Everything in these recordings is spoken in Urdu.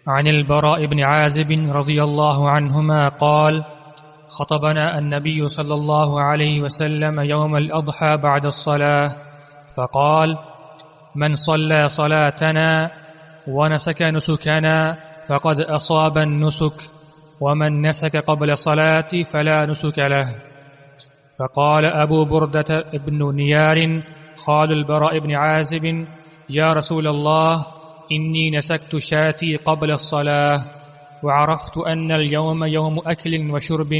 عن البراء بن عازب رضي الله عنهما قال خطبنا النبي صلى الله عليه وسلم يوم الأضحى بعد الصلاة فقال من صلى صلاتنا ونسك نسكنا فقد أصاب النسك ومن نسك قبل الصلاة فلا نسك له. فقال أبو بردة ابن نيار خال البراء بن عازب يا رسول الله إني نسكت شاتي قبل الصلاة وعرفت أن اليوم يوم أكل وشرب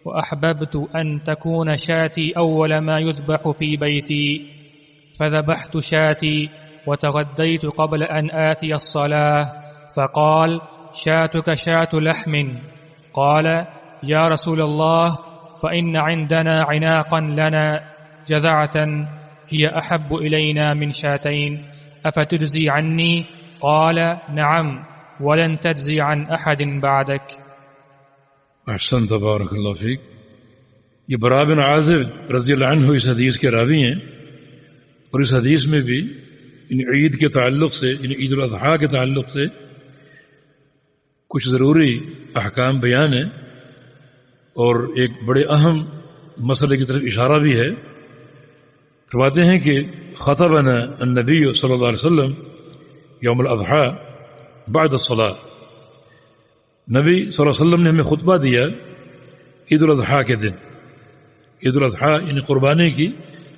وأحببت أن تكون شاتي أول ما يذبح في بيتي فذبحت شاتي وتغديت قبل أن آتي الصلاة فقال شاتك شاة لحم. قال يا رسول الله فإن عندنا عناقا لنا جذعة هي أحب إلينا من شاتين أفتجزي عني؟ قال نعم ولن تجزي عن أحد بعدك. احسن تبارک اللہ فیک. یہ براء بن عازب رضی اللہ عنہ اس حدیث کے راوی ہیں، اور اس حدیث میں بھی عید کے تعلق سے عید الاضحیٰ کے تعلق سے کچھ ضروری احکام بیان ہیں، اور ایک بڑے اہم مسئلے کی طرف اشارہ بھی ہے. فرماتے ہیں کہ خطبنا النبی صلی اللہ علیہ وسلم یوم الاضحیٰ بعد الصلاۃ، نبی صلی اللہ علیہ وسلم نے ہمیں خطبہ دیا عید الاضحیٰ کے دن، عید الاضحیٰ یعنی قربانی کی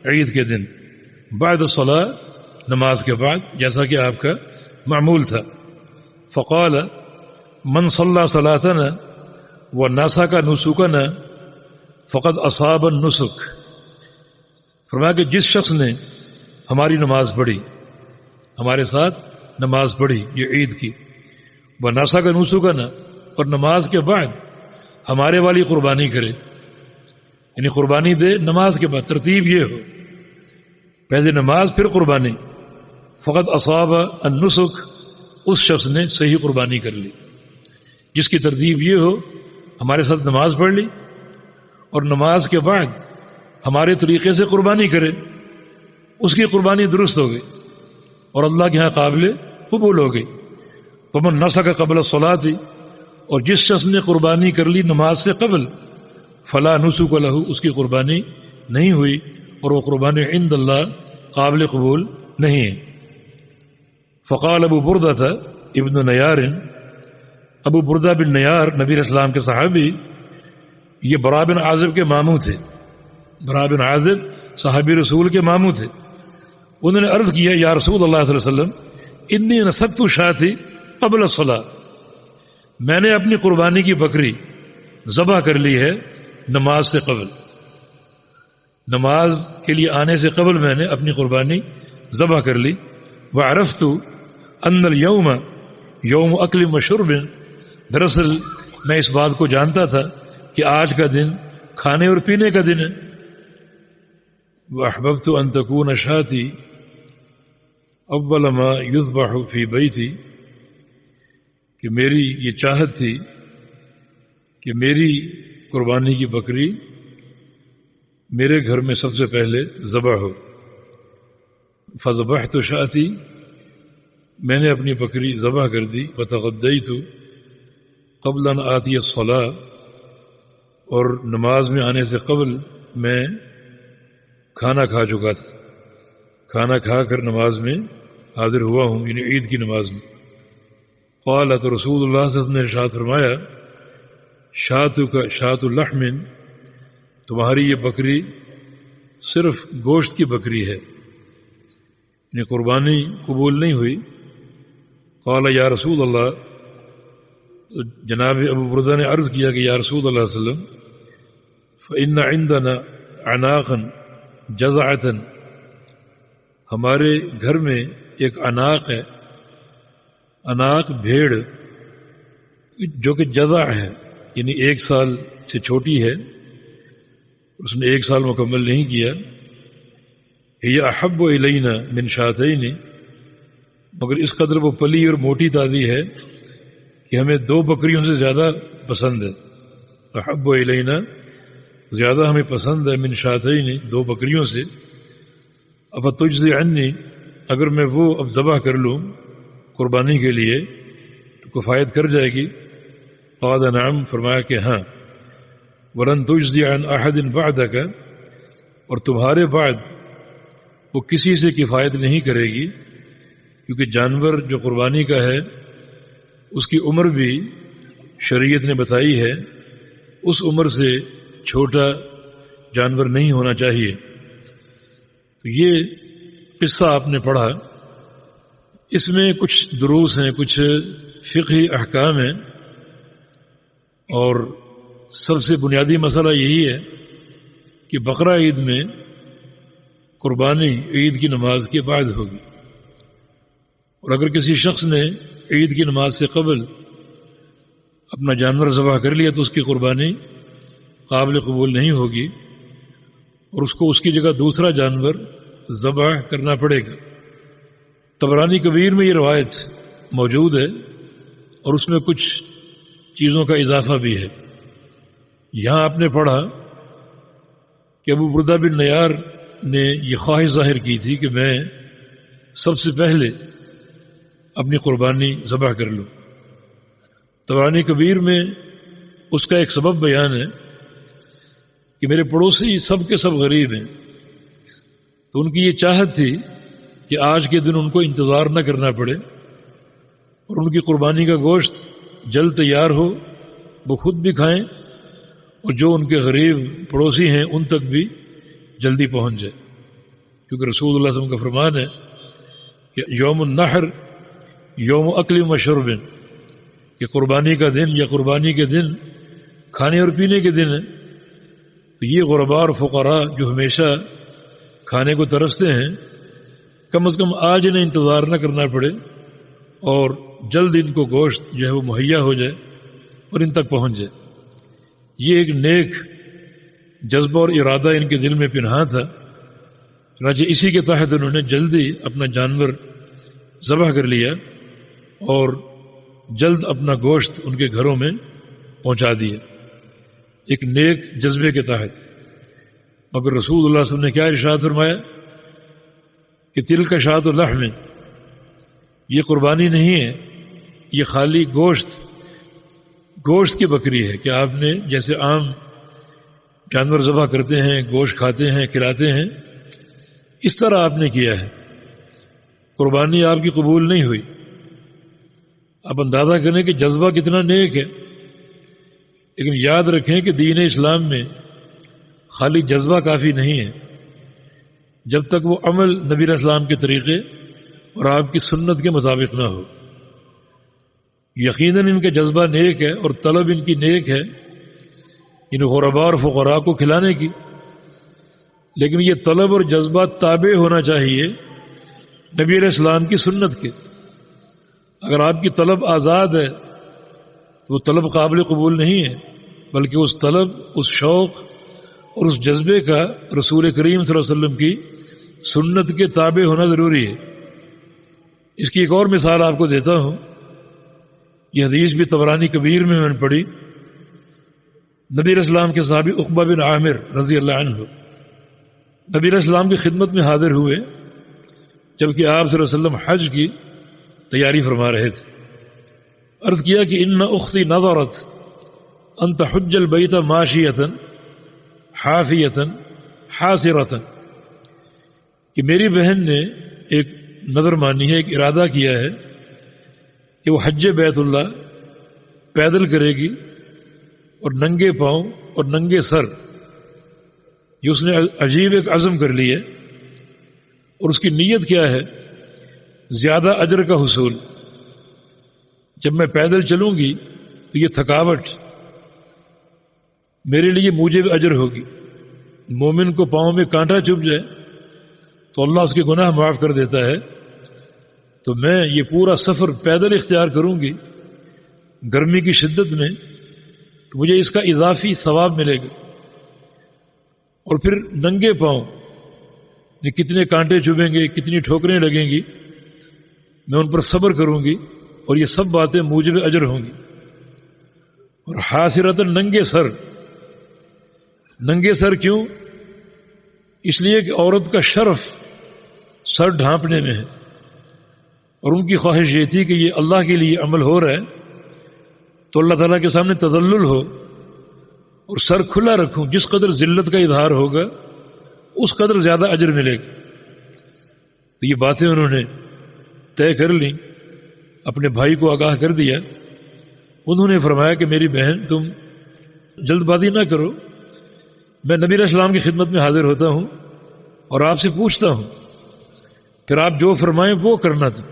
عید کے دن، بعد الصلاۃ نماز کے بعد، جیسا کہ آپ کا معمول تھا. فقال من صلی صلاتنا ونسک نسکنا فقد اصاب النسک. فرمایا کہ جس شخص نے ہماری نماز پڑھی، ہمارے ساتھ نماز پڑھی یہ عید کی، ونسک نسکنا، اور نماز کے بعد ہمارے والی قربانی کرے، یعنی قربانی دے نماز کے بعد، ترتیب یہ ہو پہلے نماز پھر قربانی، فقط اصاب النسک، اس شخص نے صحیح قربانی کر لی. جس کی ترتیب یہ ہو ہمارے ساتھ نماز پڑھ لی اور نماز کے بعد ہمارے طریقے سے قربانی کرے، اس کی قربانی درست ہو گئی اور اللہ کے ہاں قابل قبول ہو گئی. فمن نسک قبل الصلاۃ، اور جس شخص نے قربانی کر لی نماز سے قبل، فلا نسک لہ، اس کی قربانی نہیں ہوئی اور وہ قربانی عند اللہ قابل قبول نہیں ہے. فقال ابو بردہ ابن نیار، ابو بردہ بن نیار نبی علیہ السلام کے صحابی، یہ براء بن عازب کے ماموں تھے. براء بن عازب صحابی رسول کے ماموں تھے. انہوں نے عرض کیا یا رسول اللہ صلی اللہ علیہ وسلم انی نسکت شاتی قبل الصلاۃ، میں نے اپنی قربانی کی بکری ذبح کر لی ہے نماز سے قبل، نماز کے لیے آنے سے قبل میں نے اپنی قربانی ذبح کر لی. وعرفت ان اليوم یوم اکل و شرب، دراصل میں اس بات کو جانتا تھا کہ آج کا دن کھانے اور پینے کا دن ہے. واحببت ان تكون شاتی اول ما یذبح فی بیتی، کہ میری یہ چاہت تھی کہ میری قربانی کی بکری میرے گھر میں سب سے پہلے ذبح ہو. فذبحت شاتی، میں نے اپنی بکری ذبح کر دی. وتغدیت قبل ان آتی الصلاۃ، اور نماز میں آنے سے قبل میں کھانا کھا چکا تھا، کھانا کھا کر نماز میں حاضر ہوا ہوں، یعنی عید کی نماز میں. قال تو رسول اللہ صلی اللہ علیہ وسلم نے ارشاد فرمایا شاتک شاۃ لحم، تمہاری یہ بکری صرف گوشت کی بکری ہے، یعنی قربانی قبول نہیں ہوئی. قال یا رسول اللہ، تو جناب ابو بردہ نے عرض کیا کہ یا رسول اللہ صلی اللہ علیہ وسلم فإن عندنا عناقا جزعة، ہمارے گھر میں ایک عناق ہے، عناق بھیڑ جو کہ جزع ہے، یعنی 1 سال سے چھوٹی ہے، اس نے 1 سال مکمل نہیں کیا. ہی احب الینا من شاتین، مگر اس قدر وہ پلی اور موٹی تازی ہے کہ ہمیں 2 بکریوں سے زیادہ پسند ہے. احب الینا، زیادہ ہمیں پسند ہے، من شاتین، 2 بکریوں سے. افتجزی عنی، اگر میں وہ اب ذبح کر لوں قربانی کے لیے، تو کفایت کر جائے گی؟ قال نعم، فرمایا کہ ہاں. ولن تجزی عن احد بعدک، اور تمہارے بعد وہ کسی سے کفایت نہیں کرے گی، کیونکہ جانور جو قربانی کا ہے اس کی عمر بھی شریعت نے بتائی ہے، اس عمر سے چھوٹا جانور نہیں ہونا چاہیے. تو یہ قصہ آپ نے پڑھا، اس میں کچھ دروس ہیں، کچھ فقہی احکام ہیں، اور سب سے بنیادی مسئلہ یہی ہے کہ بقرہ عید میں قربانی عید کی نماز کے بعد ہوگی، اور اگر کسی شخص نے عید کی نماز سے قبل اپنا جانور ذبح کر لیا تو اس کی قربانی قابل قبول نہیں ہوگی، اور اس کو اس کی جگہ دوسرا جانور ذبح کرنا پڑے گا. طبرانی کبیر میں یہ روایت موجود ہے، اور اس میں کچھ چیزوں کا اضافہ بھی ہے. یہاں آپ نے پڑھا کہ ابو بردہ بن نیار نے یہ خواہش ظاہر کی تھی کہ میں سب سے پہلے اپنی قربانی ذبح کر لوں. طبرانی کبیر میں اس کا ایک سبب بیان ہے کہ میرے پڑوسی سب کے سب غریب ہیں، تو ان کی یہ چاہت تھی کہ آج کے دن ان کو انتظار نہ کرنا پڑے، اور ان کی قربانی کا گوشت جلد تیار ہو، وہ خود بھی کھائیں اور جو ان کے غریب پڑوسی ہیں ان تک بھی جلدی پہنچ جائے. کیونکہ رسول اللہ صلی اللہ علیہ وسلم کا فرمان ہے کہ یوم النحر یوم اکل و شرب، کہ قربانی کا دن یا قربانی کے دن کھانے اور پینے کے دن ہے. تو یہ غرباء اور فقراء جو ہمیشہ کھانے کو ترستے ہیں، کم از کم آج انہیں انتظار نہ کرنا پڑے اور جلد ان کو گوشت جو ہے وہ مہیا ہو جائے اور ان تک پہنچ جائے. یہ ایک نیک جذبہ اور ارادہ ان کے دل میں پنہاں تھا. چنانچہ اسی کے تحت انہوں نے جلدی اپنا جانور ذبح کر لیا اور جلد اپنا گوشت ان کے گھروں میں پہنچا دیا، ایک نیک جذبے کے تحت. مگر رسول اللہ صلی اللہ علیہ وسلم نے کیا ارشاد فرمایا کہ تلک شاۃ لحم، یہ قربانی نہیں ہے، یہ خالی گوشت کی بکری ہے. کہ آپ نے جیسے عام جانور ذبح کرتے ہیں، گوشت کھاتے ہیں، کھلاتے ہیں، اس طرح آپ نے کیا ہے، قربانی آپ کی قبول نہیں ہوئی. آپ اندازہ کریں کہ جذبہ کتنا نیک ہے. لیکن یاد رکھیں کہ دین اسلام میں خالی جذبہ کافی نہیں ہے، جب تک وہ عمل نبی علیہ السلام کے طریقے اور آپ کی سنت کے مطابق نہ ہو. یقیناً ان کا جذبہ نیک ہے اور طلب ان کی نیک ہے ان غرباء اور فقراء کو کھلانے کی، لیکن یہ طلب اور جذبہ تابع ہونا چاہیے نبی علیہ السلام کی سنت کے. اگر آپ کی طلب آزاد ہے تو وہ طلب قابل قبول نہیں ہے، بلکہ اس طلب، اس شوق اور اس جذبے کا رسول کریم صلی اللہ علیہ وسلم کی سنت کے تابع ہونا ضروری ہے. اس کی ایک اور مثال آپ کو دیتا ہوں. یہ حدیث بھی طبرانی کبیر میں نے پڑھی. نبی علیہ السلام کے صحابی عقبہ بن عامر رضی اللہ عنہ نبی علیہ السلام کی خدمت میں حاضر ہوئے جبکہ آپ صلی اللہ علیہ وسلم حج کی تیاری فرما رہے تھے. عرض کیا کہ ان اختی نظرت ان تحج البیت ماشیۃ حافیۃ حاصرۃ، کہ میری بہن نے ایک نظر مانی ہے، ایک ارادہ کیا ہے کہ وہ حج بیت اللہ پیدل کرے گی اور ننگے پاؤں اور ننگے سر. یہ اس نے عجیب ایک عزم کر لی ہے، اور اس کی نیت کیا ہے؟ زیادہ اجر کا حصول. جب میں پیدل چلوں گی تو یہ تھکاوٹ میرے لیے موجب اجر ہوگی. مومن کو پاؤں میں کانٹا چبھ جائے تو اللہ اس کے گناہ معاف کر دیتا ہے. تو میں یہ پورا سفر پیدل اختیار کروں گی گرمی کی شدت میں، تو مجھے اس کا اضافی ثواب ملے گا. اور پھر ننگے پاؤں کتنے کانٹے چبھیں گے، کتنی ٹھوکریں لگیں گی، میں ان پر صبر کروں گی، اور یہ سب باتیں موجب اجر ہوں گی. اور حاصرۃ، ننگے سر. ننگے سر کیوں؟ اس لیے کہ عورت کا شرف سر ڈھانپنے میں ہے، اور ان کی خواہش یہ تھی کہ یہ اللہ کے لیے عمل ہو رہا ہے تو اللہ تعالیٰ کے سامنے تذلل ہو اور سر کھلا رکھوں، جس قدر ذلت کا اظہار ہوگا اس قدر زیادہ اجر ملے گا۔ تو یہ باتیں انہوں نے طے کر لیں، اپنے بھائی کو آگاہ کر دیا۔ انہوں نے فرمایا کہ میری بہن تم جلد بازی نہ کرو، میں نبی علیہ السلام کی خدمت میں حاضر ہوتا ہوں اور آپ سے پوچھتا ہوں، پھر آپ جو فرمائیں وہ کرنا تھا۔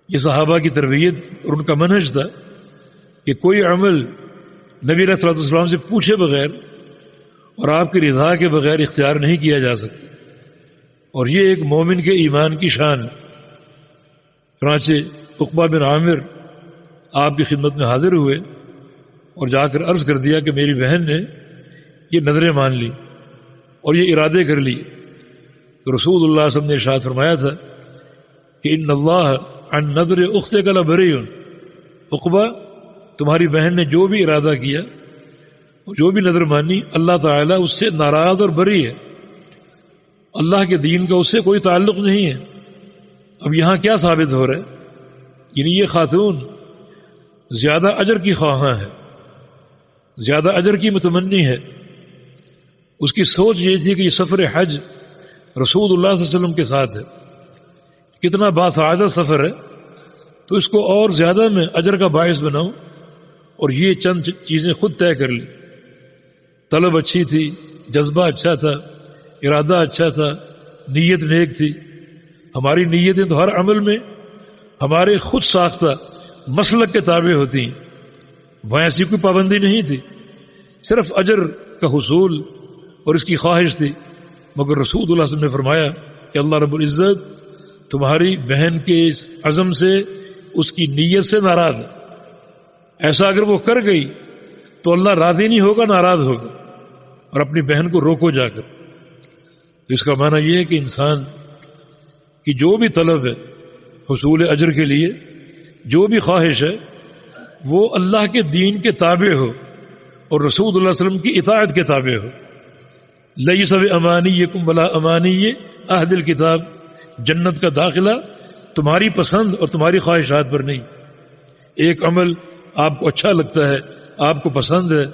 یہ صحابہ کی تربیت اور ان کا منہج تھا کہ کوئی عمل نبی علیہ السلام سے پوچھے بغیر اور آپ کی رضا کے بغیر اختیار نہیں کیا جا سکتا، اور یہ ایک مومن کے ایمان کی شان ہے۔ چنانچہ عقبہ بن عامر آپ کی خدمت میں حاضر ہوئے اور جا کر عرض کر دیا کہ میری بہن نے یہ نظریں مان لی اور یہ ارادے کر لیے۔ تو رسول اللہ صلی اللہ علیہ وسلم نے ارشاد فرمایا تھا کہ ان اللہ عن نظر اختک لبری، عقبہ تمہاری بہن نے جو بھی ارادہ کیا، جو بھی نظر مانی، اللہ تعالیٰ اس سے ناراض اور بری ہے، اللہ کے دین کا اس سے کوئی تعلق نہیں ہے۔ اب یہاں کیا ثابت ہو رہا ہے؟ یعنی یہ خاتون زیادہ اجر کی خواہاں ہے، زیادہ اجر کی متمنی ہے۔ اس کی سوچ یہ تھی کہ یہ سفر حج رسول اللہ صلی اللہ علیہ وسلم کے ساتھ ہے، کتنا باسعادت سفر ہے، تو اس کو اور زیادہ میں اجر کا باعث بناؤں، اور یہ چند چیزیں خود طے کر لی۔ طلب اچھی تھی، جذبہ اچھا تھا، ارادہ اچھا تھا، نیت نیک تھی۔ ہماری نیتیں تو ہر عمل میں ہمارے خود ساختہ مسلک کے تابع ہوتی ہیں، وہاں ایسی کوئی پابندی نہیں تھی، صرف اجر کا حصول اور اس کی خواہش تھی۔ مگر رسول اللہ صلی اللہ علیہ وسلم نے فرمایا کہ اللہ رب العزت تمہاری بہن کے اس عزم سے، اس کی نیت سے ناراض ہے۔ ایسا اگر وہ کر گئی تو اللہ راضی نہیں ہوگا، ناراض ہوگا، اور اپنی بہن کو روکو جا کر۔ تو اس کا معنی یہ ہے کہ انسان کی جو بھی طلب ہے حصول اجر کے لیے، جو بھی خواہش ہے، وہ اللہ کے دین کے تابع ہو اور رسول اللہ صلی اللہ علیہ وسلم کی اطاعت کے تابع ہو۔ لیس بامانیکم ولا امانی اہل الکتاب، جنت کا داخلہ تمہاری پسند اور تمہاری خواہشات پر نہیں۔ ایک عمل آپ کو اچھا لگتا ہے، آپ کو پسند ہے،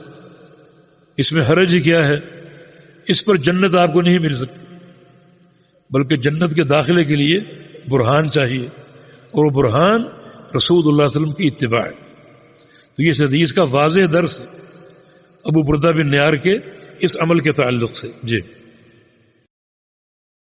اس میں حرج ہی کیا ہے؟ اس پر جنت آپ کو نہیں مل سکتی، بلکہ جنت کے داخلے کے لیے برہان چاہیے، اور وہ برہان رسول اللہ صلی اللہ علیہ وسلم کی اتباع ہے۔ تو یہ اس حدیث کا واضح درس ابو بردہ بن نیار کے اس عمل کے تعلق سے۔ جی